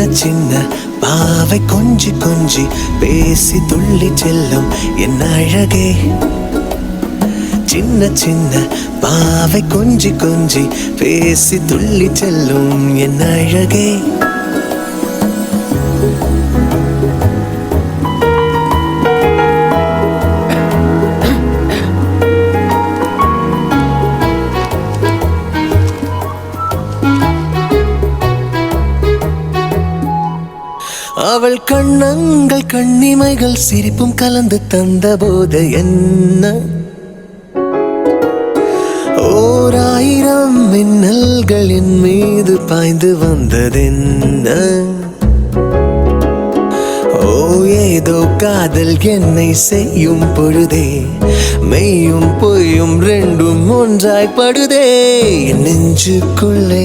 சின்ன பாவை கொஞ்சி கொஞ்சி பேசி துள்ளி செல்லும் என் அழகே. சின்ன சின்ன பாவை கொஞ்சி கொஞ்சி பேசி துள்ளி செல்லும் என் அழகே. அவள் கண்ணங்கள் கண்ணிமைகள் சிரிப்பும் கலந்து தந்த போது என்ன ஓராயிரம் மின்னல்கள் என் மீது பாய்ந்து வந்ததென்ன. ஓ ஏதோ காதல் என்னை செய்யும் பொழுதே மெய்யும் பொய்யும் ரெண்டும் ஒன்றாய் படுதே. என் நெஞ்சுக்குள்ளே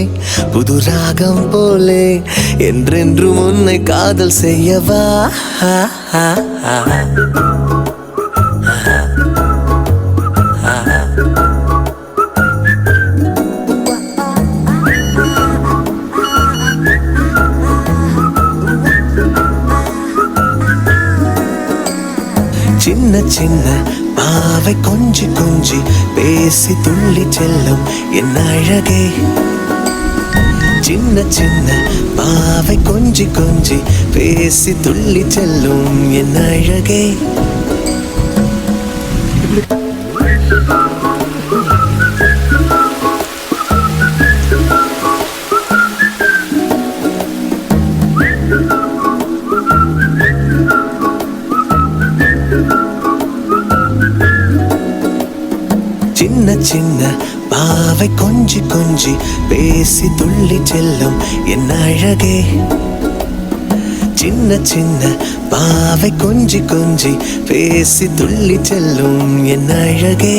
புது ராகம் போலே என்றென்றும் உன்னை காதல் செய்யவா. சின்ன சின்ன பாவை கொஞ்சி கொஞ்சி பேசி துள்ளி செல்லும் என் அழகே. சின்ன சின்ன பாவை கொஞ்சி கொஞ்சி பேசி துள்ளி செல்லும் என் அழகே. சின்ன சின்ன பாவை கொஞ்சி கொஞ்சி பேசி துள்ளி செல்லும் என் அழகே. சின்ன சின்ன பாவை கொஞ்சி கொஞ்சி பேசி துள்ளி செல்லும் என் அழகே.